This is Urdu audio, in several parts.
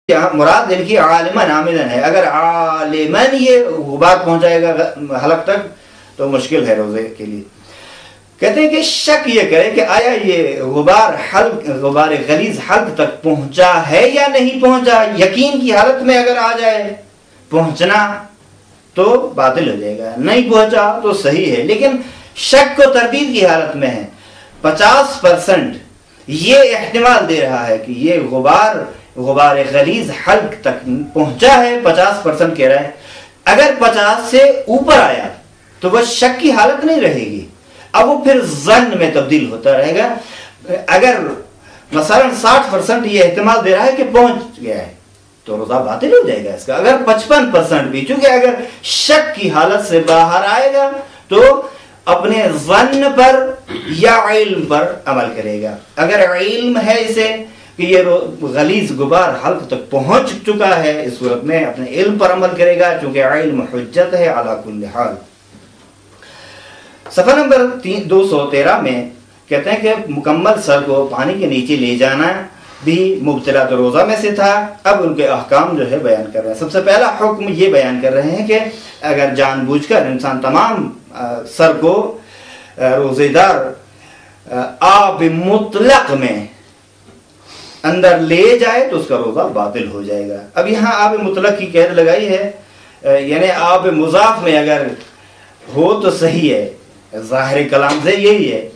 یہاں مراد دل کی عالمن عامدن ہے. اگر عالمن یہ غبار پہنچائے گا حلق تک تو مشکل ہے روزے کے لیے. کہتے ہیں کہ شک یہ کرے کہ آیا یہ غبار غلیظ حلق تک پہنچا ہے یا نہیں پہنچا. یقین کی حالت میں اگر آ جائے پہنچنا تو باطل ہو جائے گا, نہیں پہنچا تو صحیح ہے. لیکن شک کو تردید کی حالت میں ہے, 50% یہ احتمال دے رہا ہے کہ یہ غبار غلیظ حلق تک پہنچا ہے, 50% کہہ رہا ہے. اگر 50 سے اوپر آیا تو وہ شک کی حالت نہیں رہے گی, اب وہ پھر ظن میں تبدیل ہوتا رہے گا. اگر مثلا 60% یہ احتمال دے رہا ہے کہ پہنچ گیا ہے تو روزہ باطل ہو جائے گا اس کا. اگر 55% بھی, چونکہ اگر شک کی حالت سے باہر آئے گا تو اپنے ظن پر یا علم پر عمل کرے گا. اگر علم ہے اسے کہ یہ غلیظ غبار حلق تک پہنچ چکا ہے, اس صورت میں اپنے علم پر عمل کرے گا, چونکہ علم حجت ہے علی کل حال. صفحہ نمبر 213 میں کہتے ہیں کہ مکمل سر کو پانی کے نیچے لے جانا بھی مبتلا تو روزہ میں سے تھا. اب ان کے احکام جو ہے بیان کر رہے ہیں. سب سے پہلا حکم یہ بیان کر رہے ہیں کہ اگر جان بوجھ کر انسان تمام سر کو روزے دار آب مطلق میں اندر لے جائے تو اس کا روزہ باطل ہو جائے گا. اب یہاں آب مطلق کی قید لگائی ہے, یعنی آب مضاف میں اگر ہو تو صحیح ہے, ظاہر کلام سے یہی ہے.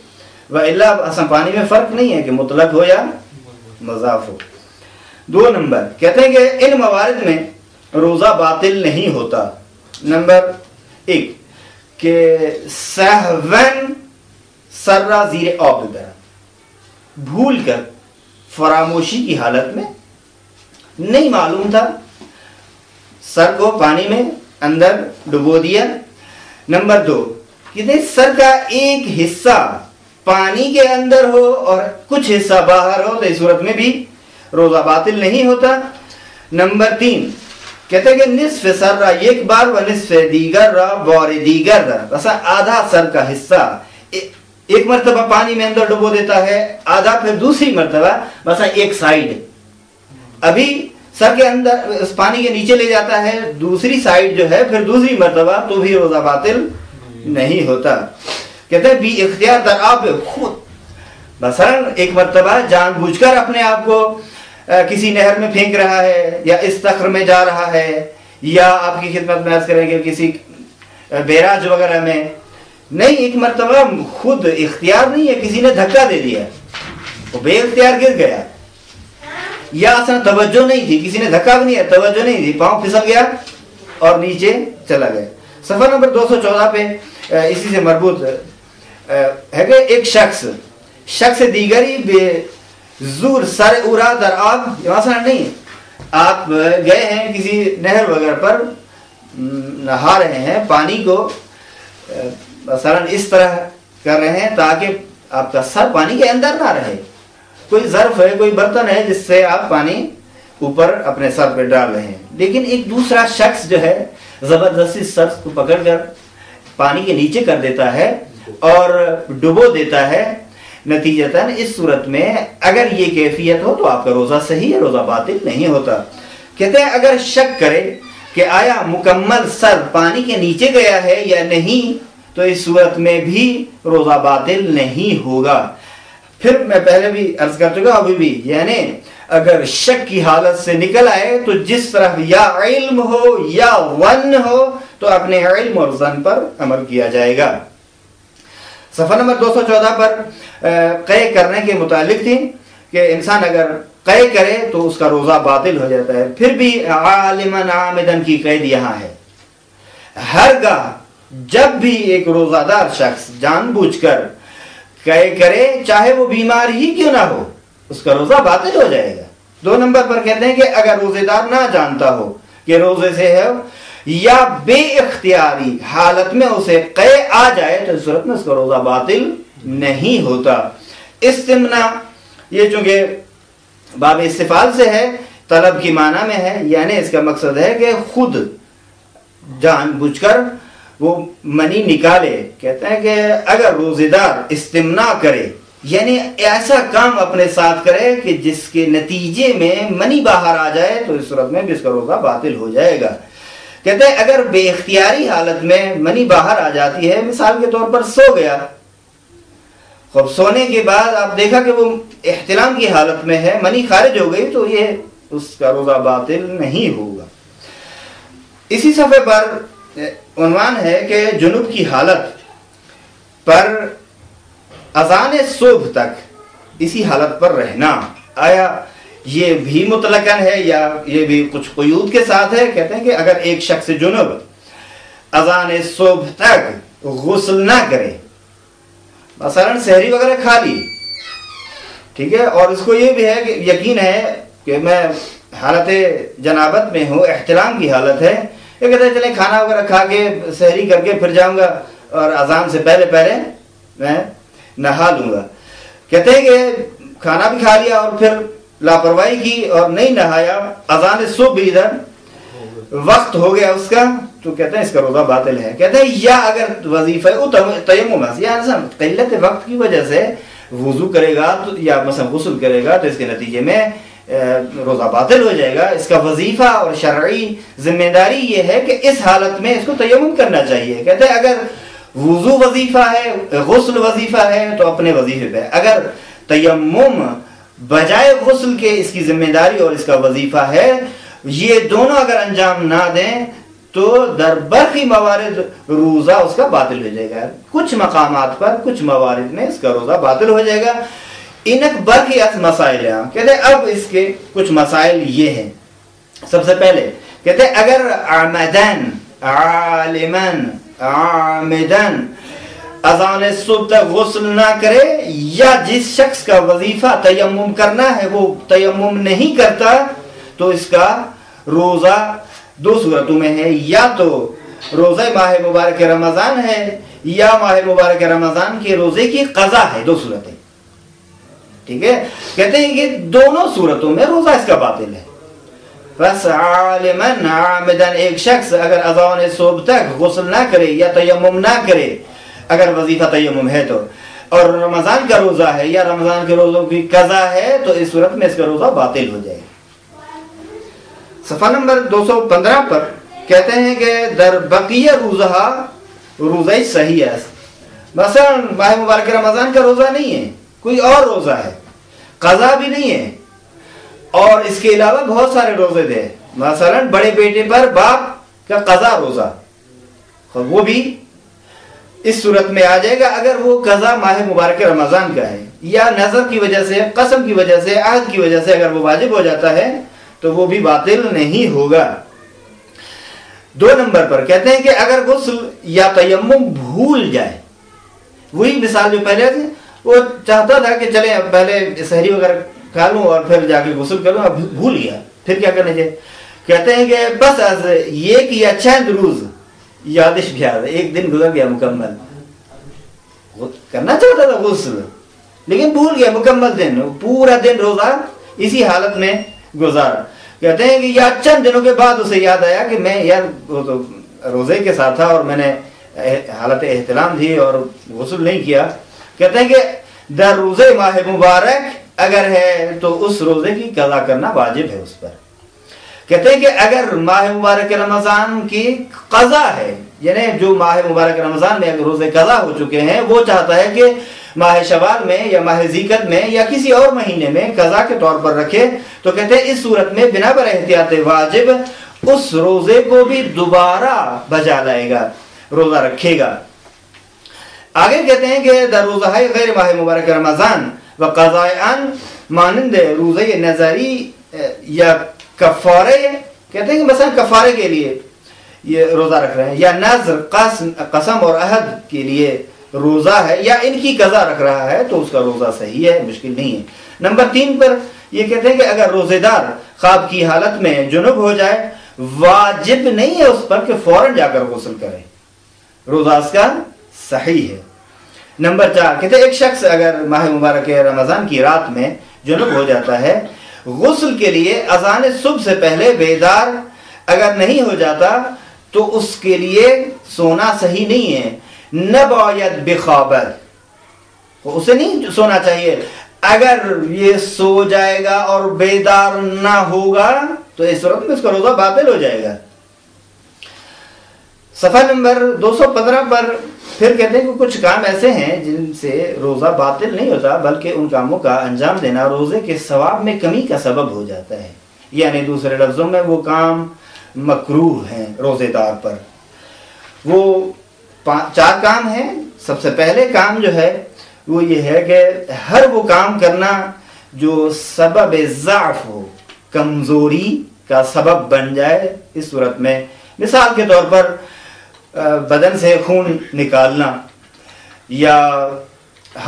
وَإِلَّا اصلا پانی میں فرق نہیں ہے کہ مطلق ہو یا مضاف ہو. 2 نمبر کہتے ہیں کہ ان موارد میں روزہ باطل نہیں ہوتا. نمبر 1 کہ سہون سرہ زیر آب برا, بھول کر فراموشی کی حالت میں نہیں معلوم تھا, سر کو پانی میں اندر ڈبو دیا. نمبر 2 کہ سر کا ایک حصہ پانی کے اندر ہو اور کچھ حصہ باہر ہو تو اس صورت میں بھی روزہ باطل نہیں ہوتا. نمبر 3 کہتے ہیں کہ نصف سر را ایک بار و نصف دیگر را بار دیگر را, بس آدھا سر کا حصہ ایک مرتبہ پانی میں اندر ڈبو دیتا ہے, آدھا پھر دوسری مرتبہ بس ایک سائیڈ ابھی سر کے اندر اس پانی کے نیچے لے جاتا ہے, دوسری سائیڈ جو ہے پھر دوسری مرتبہ, تو بھی روزہ باطل نہیں ہوتا. کہتے ہیں بھی اختیار در آپ خود, مثلا ایک مرتبہ جان بوجھ کر اپنے آپ کو کسی نہر میں پھینک رہا ہے یا استخر میں جا رہا ہے, یا آپ کی خدمت میں عرض کریں گے کسی بیراج وغیرہ میں, نہیں, ایک مرتبہ خود اختیار نہیں ہے, کسی نے دھکا دے دیا, وہ بے اختیار گر گیا, یا اصلا توجہ نہیں تھی, کسی نے دھکا بھی نہیں ہے, توجہ نہیں تھی, پاؤں پھسل گیا اور نیچے چلا گیا. صفحہ نمبر 214 پہ اسی سے مربوط ہے کہ ایک شخص دیگری بے زور سر اورا در آب, مثلا نہیں, آپ گئے ہیں کسی نہر وغیرہ پر نہا رہے ہیں, پانی کو مثلا اس طرح کر رہے ہیں تاکہ آپ کا سر پانی کے اندر نہ رہے, کوئی ظرف ہے, کوئی برتن ہے جس سے آپ پانی اوپر اپنے سر پہ ڈال رہے ہیں, لیکن ایک دوسرا شخص جو ہے زبردستی سر کو پکڑ کر پانی کے نیچے کر دیتا ہے اور ڈبو دیتا ہے. نتیجتاً اس صورت میں اگر یہ کیفیت ہو تو آپ کا روزہ صحیح ہے, روزہ باطل نہیں ہوتا. کہتے ہیں اگر شک کرے کہ آیا مکمل سر پانی کے نیچے گیا ہے یا نہیں تو اس صورت میں بھی روزہ باطل نہیں ہوگا. پھر میں پہلے بھی عرض کر چکا, ابھی بھی, یعنی اگر شک کی حالت سے نکل آئے تو جس طرح یا علم ہو یا ون ہو تو اپنے علم اور ظن پر عمل کیا جائے گا. صفحہ نمبر 214 پر قے کرنے کے متعلق تھی کہ انسان اگر قے کرے تو اس کا روزہ باطل ہو جاتا ہے. پھر بھی عالماً عامداً کی قید یہاں ہے, ہرگاہ جب بھی ایک روزہ دار شخص جان بوجھ کر قے کرے چاہے وہ بیمار ہی کیوں نہ ہو, اس کا روزہ باطل ہو جائے گا. 2 نمبر پر کہتے ہیں کہ اگر روزے دار نہ جانتا ہو کہ روزے سے ہے یا بے اختیاری حالت میں اسے قے آ جائے تو اس صورت میں اس کا روزہ باطل نہیں ہوتا. استمنا یہ چونکہ باب استفال سے ہے, طلب کی معنی میں ہے, یعنی اس کا مقصد ہے کہ خود جان بوجھ کر وہ منی نکالے. کہتے ہیں کہ اگر روزے دار استمنا کرے یعنی ایسا کام اپنے ساتھ کرے کہ جس کے نتیجے میں منی باہر آ جائے تو اس صورت میں بھی اس کا روزہ باطل ہو جائے گا۔ کہتے ہیں اگر بے اختیاری حالت میں منی باہر آ جاتی ہے، مثال کے طور پر سو گیا، خوب سونے کے بعد آپ دیکھا کہ وہ احتلام کی حالت میں ہے، منی خارج ہو گئی، تو یہ اس کا روزہ باطل نہیں ہوگا۔ اسی صفحے پر عنوان ہے کہ جنوب کی حالت پر اذان صبح تک اسی حالت پر رہنا، آیا یہ بھی مطلقاً ہے یا یہ بھی کچھ قیود کے ساتھ ہے؟ کہتے ہیں کہ اگر ایک شخص جنوب اذان صبح تک غسل نہ کرے، مثلا سحری وغیرہ کھا لی، ٹھیک ہے، اور اس کو یہ بھی ہے کہ یقین ہے کہ میں حالت جنابت میں ہوں، احتلام کی حالت ہے، یہ کہتے ہیں چلیں کھانا وغیرہ کھا کے سحری کر کے پھر جاؤں گا اور اذان سے پہلے پہلے میں نہا لوں گا۔ کہتے ہیں کہ کھانا بھی کھا لیا اور پھر لاپرواہی کی اور نہیں نہایا، اذان صبح بھی ادھر وقت ہو گیا اس کا، تو کہتے ہیں اس کا روزہ باطل ہے۔ کہتے ہیں یا اگر وظیفہ تیمم یا قلت وقت کی وجہ سے وضو کرے گا تو یا مثلا غسل کرے گا تو اس کے نتیجے میں روزہ باطل ہو جائے گا۔ اس کا وظیفہ اور شرعی ذمہ داری یہ ہے کہ اس حالت میں اس کو تیمم کرنا چاہیے۔ کہتے ہیں اگر وضو وظیفہ ہے، غسل وظیفہ ہے تو اپنے وظیفے پہ، اگر تیمم بجائے غسل کے اس کی ذمہ داری اور اس کا وظیفہ ہے، یہ دونوں اگر انجام نہ دیں تو در برخی موارد روزہ اس کا باطل ہو جائے گا۔ کچھ مقامات پر کچھ موارد میں اس کا روزہ باطل ہو جائے گا۔ انک برخی مسائل ہیں، کہتے ہیں اب اس کے کچھ مسائل یہ ہیں۔ سب سے پہلے کہتے ہیں اگر عمدن عالمن عامدن اذان صبح تک غسل نہ کرے، یا جس شخص کا وظیفہ تیمم کرنا ہے وہ تیمم نہیں کرتا، تو اس کا روزہ دو صورتوں میں ہے، یا تو روزہ ماہ مبارک رمضان ہے یا ماہ مبارک رمضان کے روزے کی قضا ہے، دو صورتیں، ٹھیک ہے۔ کہتے ہیں کہ دونوں صورتوں میں روزہ اس کا باطل ہے۔ بس عالمن عامدن ایک شخص اگر اذان صبح تک غسل نہ کرے یا تیمم نہ کرے، اگر وظیفہ تیمم ہے تو، اور رمضان کا روزہ ہے یا رمضان کے روزوں کی قضا ہے، تو اس صورت میں اس کا روزہ باطل ہو جائے گا۔ صفحہ نمبر 215 پر کہتے ہیں کہ در بقیہ روزہ صحیح ہے، مثلا ماہ مبارک رمضان کا روزہ نہیں ہے، کوئی اور روزہ ہے، قضا بھی نہیں ہے، اور اس کے علاوہ بہت سارے روزے تھے، مثلا بڑے بیٹے پر باپ کا قضا روزہ، وہ بھی اس صورت میں آ جائے گا اگر وہ قضا ماہ مبارک رمضان کا ہے، یا نظر کی وجہ سے، قسم کی وجہ سے، عہد کی وجہ سے اگر وہ واجب ہو جاتا ہے تو وہ بھی باطل نہیں ہوگا۔ 2 نمبر پر کہتے ہیں کہ اگر غسل یا تیمم بھول جائے، وہی مثال جو پہلے تھی، وہ چاہتا تھا کہ چلیں اب پہلے سحری وغیرہ کھا لوں اور پھر جا کے غسل کروں، اب بھول گیا، پھر کیا کرنا چاہیے؟ کہتے ہیں کہ بس از یہ کیا چند روز یادش بیاد، ایک دن گزر گیا مکمل، کرنا چاہتا تھا غسل لیکن بھول گیا، مکمل دن، پورا دن روزہ اسی حالت میں گزارا۔ کہتے ہیں کہ یا چند دنوں کے بعد اسے یاد آیا کہ میں یار وہ تو روزے کے ساتھ تھا اور میں نے حالت احتلام تھی اور غسل نہیں کیا۔ کہتے ہیں کہ در روزے ماہ مبارک اگر ہے تو اس روزے کی قضا کرنا واجب ہے اس پر۔ کہتے ہیں کہ اگر ماہ مبارک رمضان کی قضا ہے، یعنی جو ماہ مبارک رمضان میں اگر روزے قضا ہو چکے ہیں، وہ چاہتا ہے کہ ماہ شوال میں یا ماہ ذیقعد میں یا کسی اور مہینے میں قضا کے طور پر رکھے، تو کہتے ہیں اس صورت میں بنا بر احتیاط واجب اس روزے کو بھی دوبارہ بجا لائے گا، روزہ رکھے گا۔ آگے کہتے ہیں کہ در روزہ غیر ماہ مبارک رمضان و قضائن مانند روزے نظری یا کفارے، کہتے ہیں کہ مثلا کفارے کے لیے یہ روزہ رکھ رہے ہیں، یا نذر قسم اور عہد کے لیے روزہ ہے، یا ان کی قضا رکھ رہا ہے، تو اس کا روزہ صحیح ہے، مشکل نہیں ہے۔ نمبر 3 پر یہ کہتے ہیں کہ اگر روزے دار خواب کی حالت میں جنب ہو جائے، واجب نہیں ہے اس پر کہ فوراً جا کر غسل کرے، روزہ اس کا صحیح ہے۔ نمبر 4 کہتے ہیں ایک شخص اگر ماہ مبارک رمضان کی رات میں جنب ہو جاتا ہے، غسل کے لیے اذان صبح سے پہلے بیدار اگر نہیں ہو جاتا تو اس کے لیے سونا صحیح نہیں ہے، نہ باید بخوابت، اسے نہیں سونا چاہیے. اگر یہ سو جائے گا اور بیدار نہ ہوگا تو اس صورت میں اس کا روزہ باطل ہو جائے گا. صفحہ نمبر 215 پر پھر کہتے ہیں کہ کچھ کام ایسے ہیں جن سے روزہ باطل نہیں ہوتا بلکہ ان کاموں کا انجام دینا روزے کے ثواب میں کمی کا سبب ہو جاتا ہے. یعنی دوسرے لفظوں میں وہ کام مکروہ ہیں روزے دار پر. وہ 4 کام ہیں. سب سے پہلے کام جو ہے وہ یہ ہے کہ ہر وہ کام کرنا جو سبب ضعف ہو، کمزوری کا سبب بن جائے. اس صورت میں مثال کے طور پر بدن سے خون نکالنا یا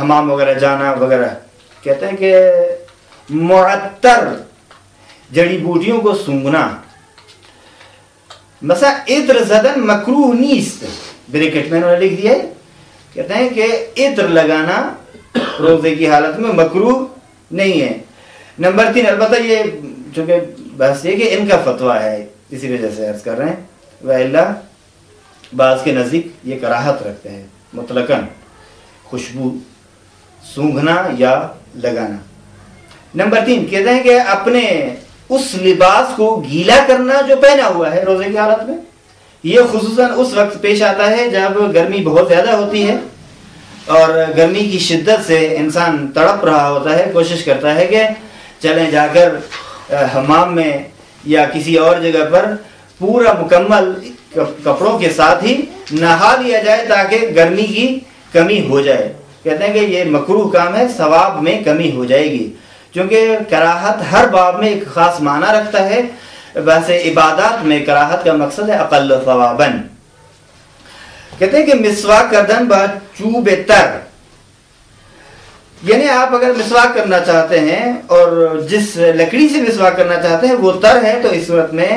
حمام وغیرہ جانا وغیرہ. کہتے ہیں کہ معطر جڑی بوٹیوں کو سونگھنا. مثلا عطر زدن مکروہ نیست، بریکٹ میں انہوں نے لکھ دیا ہے. کہتے ہیں کہ عطر لگانا روزے کی حالت میں مکروہ نہیں ہے. نمبر 3، البتہ یہ چونکہ بحث یہ کہ ان کا فتویٰ ہے اسی وجہ سے عرض کر رہے ہیں، وَإِلَّا بعض کے نزدیک یہ کراہت رکھتے ہیں مطلقاً خوشبو سونگھنا یا لگانا. نمبر 3 کہتے ہیں کہ اپنے اس لباس کو گیلا کرنا جو پہنا ہوا ہے روزے کی حالت میں. یہ خصوصاً اس وقت پیش آتا ہے جب گرمی بہت زیادہ ہوتی ہے اور گرمی کی شدت سے انسان تڑپ رہا ہوتا ہے، کوشش کرتا ہے کہ چلیں جا کر حمام میں یا کسی اور جگہ پر پورا مکمل کپڑوں کے ساتھ ہی نہا لیا جائے تاکہ گرمی کی کمی ہو جائے. کہتے ہیں کہ یہ مکروہ کام ہے، ثواب میں کمی ہو جائے گی. چونکہ کراہت ہر باب میں ایک خاص معنی رکھتا ہے. ویسے عبادات میں کراہت کا مقصد ہے اقل ثواباً. کہتے ہیں کہ مسواک کردن با چوب تر، یعنی آپ اگر مسواک کرنا چاہتے ہیں اور جس لکڑی سے مسواک کرنا چاہتے ہیں وہ تر ہے تو اس صورت میں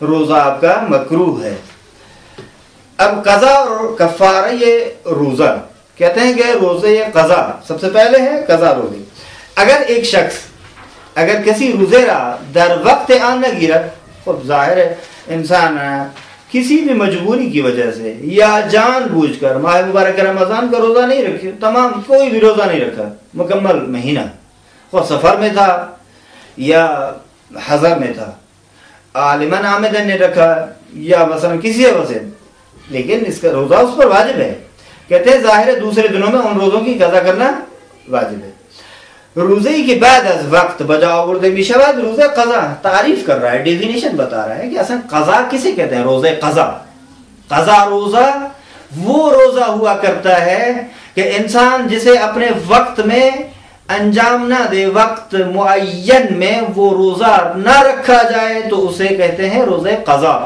روزہ آپ کا مکروہ ہے. اب قضا اور کفارہ یہ روزہ. کہتے ہیں کہ روزے یہ قضا سب سے پہلے ہے. قضا روزے اگر ایک شخص اگر کسی روزے را در وقت آن نہ گرد، خود ظاہر ہے انسان کسی بھی مجبوری کی وجہ سے یا جان بوجھ کر ماہ مبارک رمضان کا روزہ نہیں رکھے، تمام کوئی بھی روزہ نہیں رکھا مکمل مہینہ، خود سفر میں تھا یا حضر میں تھا، عالماً عامدن نے رکھا یا مثلا کسی وجہ سے، لیکن اس کا روزہ اس پر واجب ہے. کہتے ہیں ظاہر ہے دوسرے دنوں میں ان روزوں کی قضا کرنا واجب ہے. روزے کے بعد از وقت بجاؤ بردے میشود روزہ قضا تعریف کر رہا ہے، ڈیفینیشن بتا رہا ہے کہ اصلا قضا کسے کہتے ہیں. روزے قضا، قضا روزہ وہ روزہ ہوا کرتا ہے کہ انسان جسے اپنے وقت میں انجام نہ دے، وقت معین میں وہ روزہ نہ رکھا جائے تو اسے کہتے ہیں روزے قضا.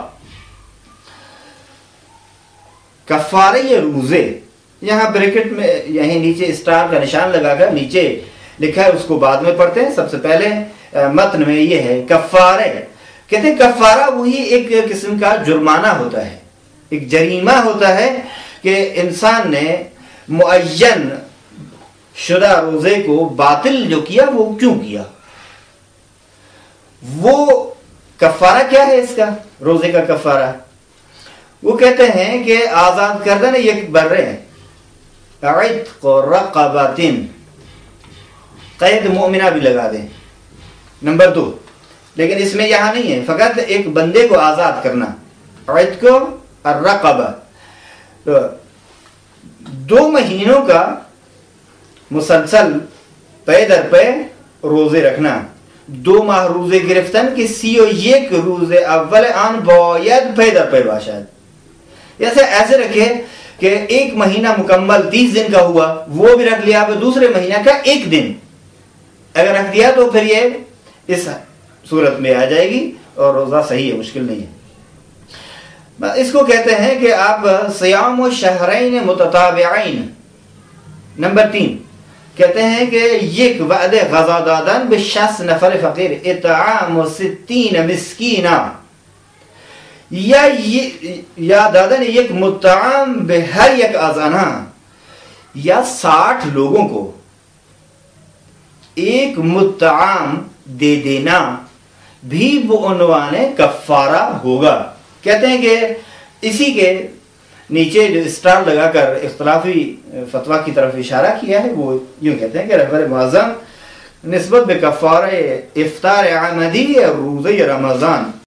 کفارہ یہ روزے، یہاں بریکٹ میں یہیں نیچے اسٹار کا نشان لگا کر نیچے لکھا ہے، اس کو بعد میں پڑھتے ہیں. سب سے پہلے متن میں یہ ہے کفارہ. کہتے ہیں کفارہ وہی ایک قسم کا جرمانہ ہوتا ہے، ایک جریمہ ہوتا ہے کہ انسان نے معین شدہ روزے کو باطل جو کیا وہ کیوں کیا. وہ کفارہ کیا ہے اس کا روزے کا کفارہ؟ وہ کہتے ہیں کہ آزاد کردن یک برے عتق رقبۃ، قید مومنہ بھی لگا دیں. نمبر 2، لیکن اس میں یہاں نہیں ہے، فقط ایک بندے کو آزاد کرنا، عتق الرقبہ. 2 مہینوں کا مسلسل پے در پے روزے رکھنا. 2 ماہ روزے گرفتن کہ 31 روزے اول آن باید پے در پے باشد. ایسے رکھے کہ 1 مہینہ مکمل 30 دن کا ہوا وہ بھی رکھ لیا، دوسرے مہینہ کا 1 دن اگر رکھ دیا تو پھر یہ اس صورت میں آ جائے گی اور روزہ صحیح ہے، مشکل نہیں ہے. اس کو کہتے ہیں کہ آپ صیام و شہرین متتابعین. نمبر 3 کہتے ہیں کہ یک وعد غذا دادن به 60 نفر فقیر، اطعام 60 مسکینہ، یا دادن یک مطعم به ہر یک ازانہ، یا 60 لوگوں کو ایک مطعم دے دینا بھی وہ عنوان کفارہ ہوگا. کہتے ہیں کہ اسی کے نیچے جو اسٹار لگا کر اختلافی فتویٰ کی طرف اشارہ کیا ہے وہ یوں کہتے ہیں کہ رہبر معظم نسبت بکفارہ افطار عمدی اور روزہ رمضان